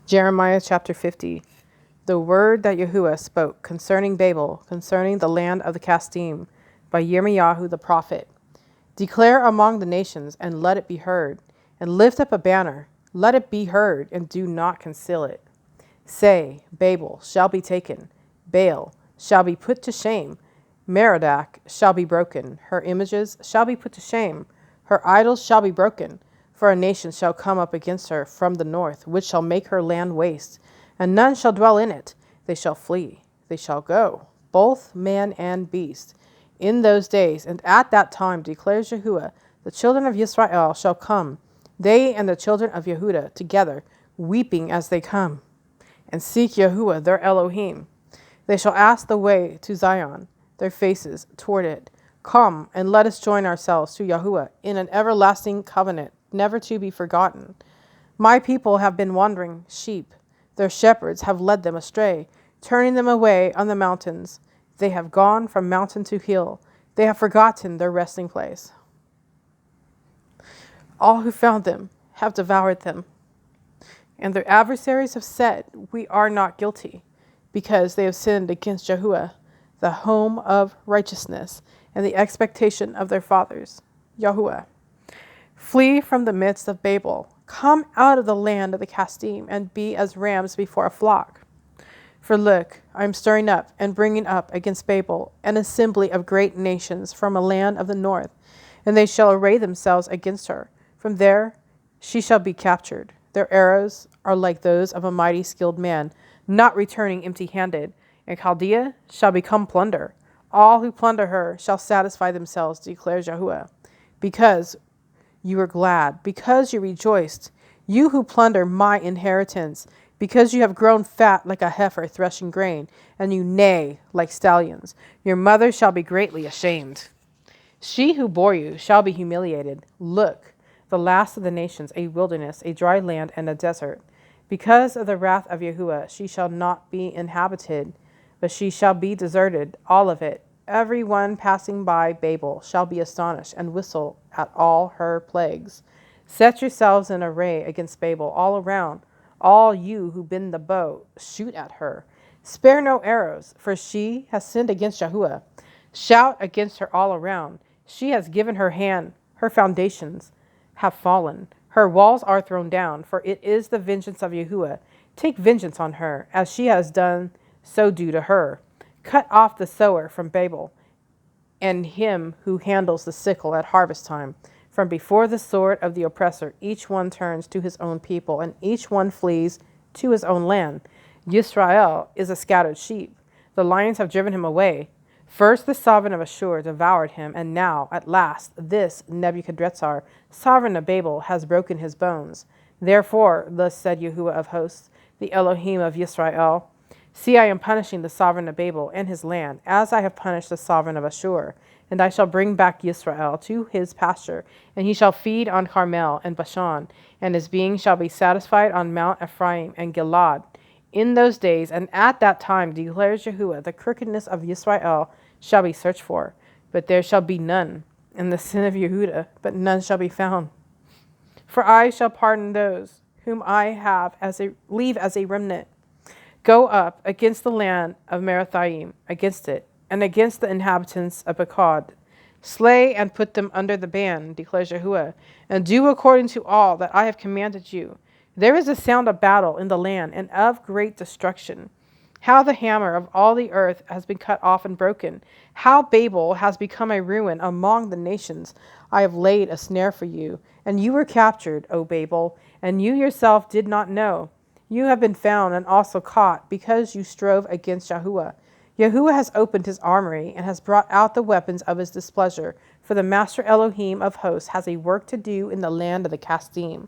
Jeremiah chapter 50. The word that Yahuwah spoke concerning Babel, concerning the land of the Casdim, by Yirmiyahu the prophet. Declare among the nations, and let it be heard, and lift up a banner. Let it be heard, and do not conceal it. Say, Babel shall be taken, Baal shall be put to shame, Merodach shall be broken, her images shall be put to shame, her idols shall be broken. For a nation shall come up against her from the north, which shall make her land waste, and none shall dwell in it. They shall flee, they shall go, both man and beast. In those days and at that time, declares Yahuwah, the children of Israel shall come, they and the children of Yehudah together, weeping as they come, and seek Yahuwah their Elohim. They shall ask the way to Zion, their faces toward it. Come, and let us join ourselves to Yahuwah in an everlasting covenant, never to be forgotten. My people have been wandering sheep. Their shepherds have led them astray, turning them away on the mountains. They have gone from mountain to hill. They have forgotten their resting place. All who found them have devoured them. And their adversaries have said, we are not guilty, because they have sinned against Yahuwah, the home of righteousness, and the expectation of their fathers, Yahuwah. Flee from the midst of Babel. Come out of the land of the Casdim, and be as rams before a flock. For look, I am stirring up and bringing up against Babel an assembly of great nations from a land of the north, and they shall array themselves against her. From there she shall be captured. Their arrows are like those of a mighty skilled man, not returning empty-handed, and Chaldea shall become plunder. All who plunder her shall satisfy themselves, declares Yahuwah. Because you were glad, because you rejoiced, you who plunder my inheritance, because you have grown fat like a heifer threshing grain, and you neigh like stallions, your mother shall be greatly ashamed. She who bore you shall be humiliated. Look, the last of the nations, a wilderness, a dry land, and a desert. Because of the wrath of Yahuwah, she shall not be inhabited, but she shall be deserted, all of it. Every one passing by Babel shall be astonished and whistle at all her plagues. Set yourselves in array against Babel all around. All you who bend the bow, shoot at her. Spare no arrows, for she has sinned against Yahuwah. Shout against her all around. She has given her hand, her foundations have fallen. Her walls are thrown down, for it is the vengeance of Yahuwah. Take vengeance on her, as she has done, so do to her. Cut off the sower from Babel, and him who handles the sickle at harvest time. From before the sword of the oppressor, each one turns to his own people, and each one flees to his own land. Yisrael is a scattered sheep. The lions have driven him away. First the sovereign of Ashur devoured him, and now, at last, this Nebuchadrezzar, sovereign of Babel, has broken his bones. Therefore, thus said Yahuwah of hosts, the Elohim of Yisrael, see, I am punishing the sovereign of Babel and his land, as I have punished the sovereign of Ashur. And I shall bring back Yisrael to his pasture, and he shall feed on Carmel and Bashan, and his being shall be satisfied on Mount Ephraim and Gilad. In those days and at that time, declares Yahuwah, the crookedness of Yisrael shall be searched for, but there shall be none, and the sin of Yehudah, but none shall be found. For I shall pardon those whom I have leave as a remnant. Go up against the land of Merathaim, against it, and against the inhabitants of Akkad. Slay and put them under the ban, declares Yahuwah, and do according to all that I have commanded you. There is a sound of battle in the land, and of great destruction. How the hammer of all the earth has been cut off and broken. How Babel has become a ruin among the nations. I have laid a snare for you, and you were captured, O Babel, and you yourself did not know. You have been found and also caught, because you strove against Yahuwah. Yahuwah has opened his armory and has brought out the weapons of his displeasure, for the Master Elohim of hosts has a work to do in the land of the Casdim.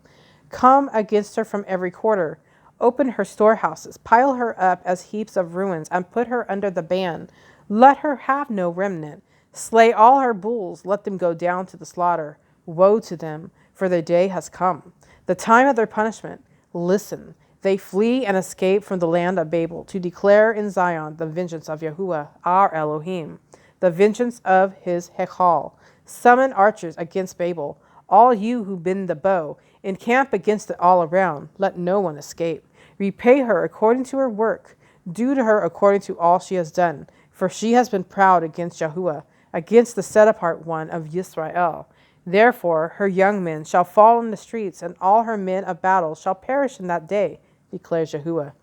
Come against her from every quarter. Open her storehouses, pile her up as heaps of ruins, and put her under the ban. Let her have no remnant. Slay all her bulls, let them go down to the slaughter. Woe to them, for their day has come, the time of their punishment. Listen, they flee and escape from the land of Babel, to declare in Zion the vengeance of Yahuwah, our Elohim, the vengeance of his Hechal. Summon archers against Babel, all you who bend the bow. Encamp against it all around. Let no one escape. Repay her according to her work. Do to her according to all she has done. For she has been proud against Yahuwah, against the set-apart one of Israel. Therefore her young men shall fall in the streets, and all her men of battle shall perish in that day, declares Yahuwah.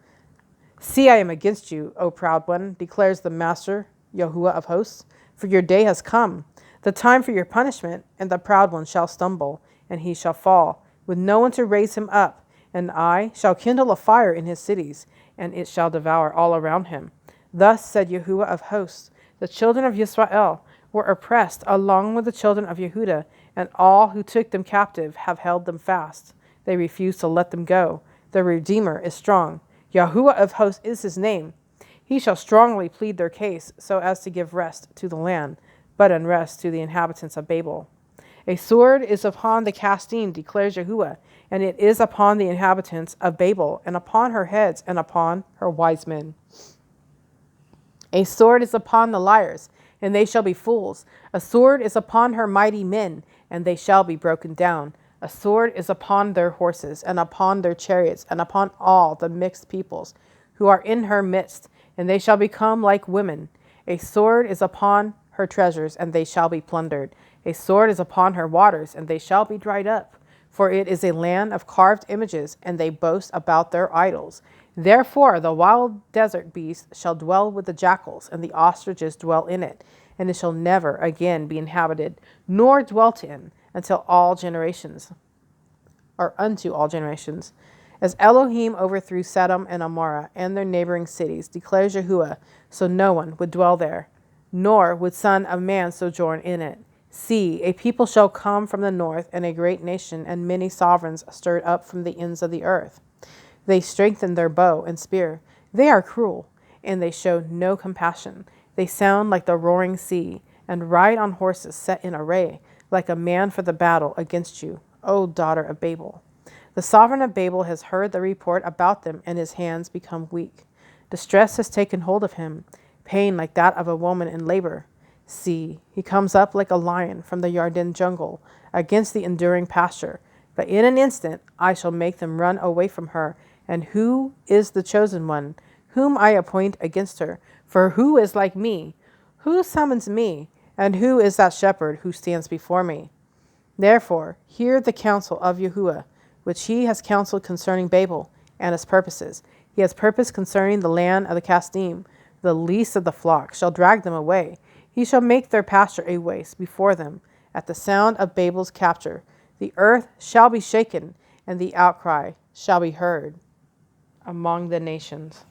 See, I am against you, O proud one, declares the Master, Yahuwah of hosts. For your day has come, the time for your punishment, and the proud one shall stumble, and he shall fall, with no one to raise him up. And I shall kindle a fire in his cities, and it shall devour all around him. Thus said Yahuwah of hosts, the children of Israel were oppressed along with the children of Yehudah, and all who took them captive have held them fast. They refuse to let them go. The Redeemer is strong. Yahuwah of hosts is his name. He shall strongly plead their case so as to give rest to the land, but unrest to the inhabitants of Babel. A sword is upon the Casdim, declares Yahuwah, and it is upon the inhabitants of Babel, and upon her heads, and upon her wise men. A sword is upon the liars, and they shall be fools. A sword is upon her mighty men, and they shall be broken down. A sword is upon their horses, and upon their chariots, and upon all the mixed peoples who are in her midst, and they shall become like women. A sword is upon her treasures, and they shall be plundered. A sword is upon her waters, and they shall be dried up. For it is a land of carved images, and they boast about their idols. Therefore the wild desert beast shall dwell with the jackals, and the ostriches dwell in it, and it shall never again be inhabited, nor dwelt in, until all generations, or unto all generations. As Elohim overthrew Sodom and Amorah and their neighboring cities, declares Yahuwah, so no one would dwell there, nor would son of man sojourn in it. See, a people shall come from the north, and a great nation, and many sovereigns stirred up from the ends of the earth. They strengthen their bow and spear. They are cruel, and they show no compassion. They sound like the roaring sea, and ride on horses set in array, like a man for the battle against you, O daughter of Babel. The sovereign of Babel has heard the report about them, and his hands become weak. Distress has taken hold of him, pain like that of a woman in labor. See, he comes up like a lion from the Yarden jungle, against the enduring pasture. But in an instant I shall make them run away from her. And who is the chosen one, whom I appoint against her? For who is like me? Who summons me? And who is that shepherd who stands before me? Therefore, hear the counsel of Yahuwah, which he has counseled concerning Babel and his purposes. He has purpose concerning the land of the Casdim. The least of the flock shall drag them away. He shall make their pasture a waste before them. At the sound of Babel's capture, the earth shall be shaken, and the outcry shall be heard among the nations.